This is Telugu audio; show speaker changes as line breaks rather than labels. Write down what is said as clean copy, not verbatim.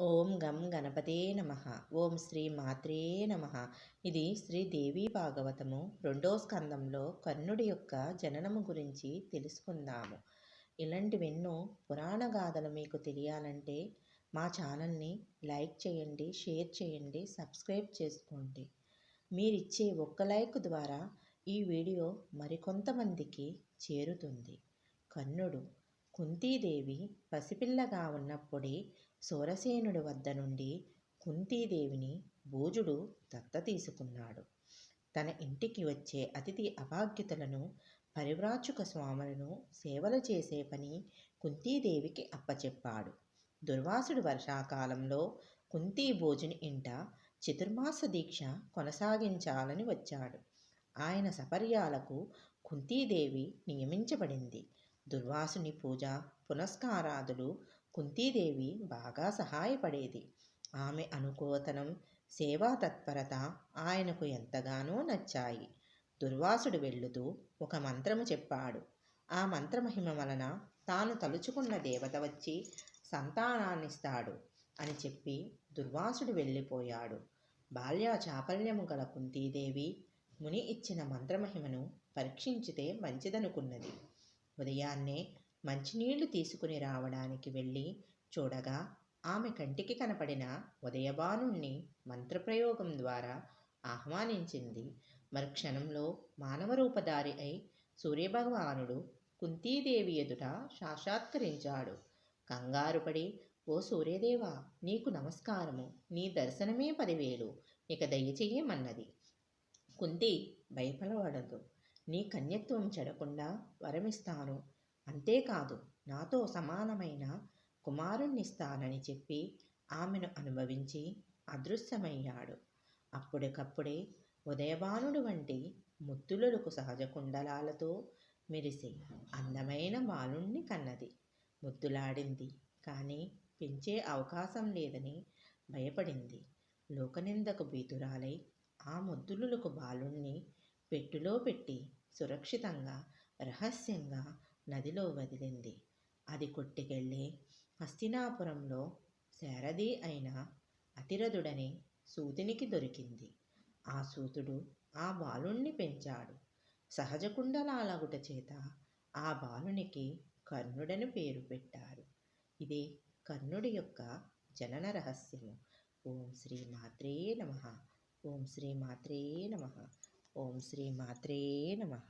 ఓం గం గణపతే నమః. ఓం శ్రీ మాత్రే నమః. ఇది శ్రీ దేవీ భాగవతము 2వ స్కందంలో కర్ణుడి యొక్క జననము గురించి తెలుసుకుందాము. ఇలాంటివెన్నో పురాణ గాథలు మీకు తెలియాలంటే మా ఛానల్ని లైక్ చేయండి, షేర్ చేయండి, సబ్స్క్రైబ్ చేసుకోండి. మీరిచ్చే ఒక్క లైక్ ద్వారా ఈ వీడియో మరికొంతమందికి చేరుతుంది. కర్ణుడు కుంతీదేవి పసిపిల్లగా ఉన్నప్పుడే సూరసేనుడి వద్ద నుండి కుంతీదేవిని భోజుడు దత్త తీసుకున్నాడు. తన ఇంటికి వచ్చే అతిథి అభాగ్యుతులను, పరివ్రాజక స్వాములను సేవలు చేసే పని కుంతీదేవికి అప్పచెప్పాడు. దుర్వాసుడు వర్షాకాలంలో కుంతీ భోజుని ఇంట చతుర్మాస దీక్ష కొనసాగించాలని వచ్చాడు. ఆయన సపర్యాలకు కుంతీదేవి నియమించబడింది. దుర్వాసుని పూజ పునస్కారాదులు కుంతీదేవి బాగా సహాయపడేది. ఆమె అనుకోతనం, సేవా తత్పరత ఆయనకు ఎంతగానో నచ్చాయి. దుర్వాసుడు వెళ్ళుతూ ఒక మంత్రము చెప్పాడు. ఆ మంత్రమహిమ వలన తాను తలుచుకున్న దేవత వచ్చి సంతానాన్నిస్తాడు అని చెప్పి దుర్వాసుడు వెళ్ళిపోయాడు. బాల్య చాపల్యము గల కుంతీదేవి ముని ఇచ్చిన మంత్రమహిమను పరీక్షించితే మంచిదనుకున్నది. ఉదయాన్నే మంచినీళ్లు తీసుకుని రావడానికి వెళ్ళి చూడగా ఆమె కంటికి కనపడిన ఉదయభానుణ్ణి మంత్రప్రయోగం ద్వారా ఆహ్వానించింది. మరుక్షణంలో మానవరూపధారి అయి సూర్యభగవానుడు కుంతీదేవి ఎదుట సాక్షాత్కరించాడు. కంగారుపడి, ఓ సూర్యదేవా, నీకు నమస్కారము, నీ దర్శనమే 10,000, ఇక దయచేయమన్నది. కుంతి భయపడవద్దు, నీ కన్యత్వం చెడకుండా వరమిస్తాను, అంతేకాదు నాతో సమానమైన కుమారుణ్ణిస్తానని చెప్పి ఆమెను అనుభవించి అదృశ్యమయ్యాడు. అప్పటికప్పుడే ఉదయభానుడు వంటి ముద్దులకు సహజ కుండలాలతో మెరిసే అందమైన బాలుణ్ణి కన్నది. ముద్దులాడింది, కానీ పెంచే అవకాశం లేదని భయపడింది. లోకనిందకు భీతురాలై ఆ ముద్దులకు బాలుణ్ణి పెట్టెలో పెట్టి సురక్షితంగా రహస్యంగా నదిలో వదిలింది. అది కొట్టుకెళ్ళి హస్తినాపురంలో శారథి అయిన అతిరథుడనే సూతునికి దొరికింది. ఆ సూతుడు ఆ బాలుణ్ణి పెంచాడు. సహజ కుండలాలగుట చేత ఆ బాలునికి కర్ణుడని పేరు పెట్టారు. ఇదే కర్ణుడి యొక్క జనన రహస్యము. ఓం శ్రీ మాత్రే నమః. ఓం శ్రీ మాత్రే నమః. ఓం శ్రీ మాత్రే నమః.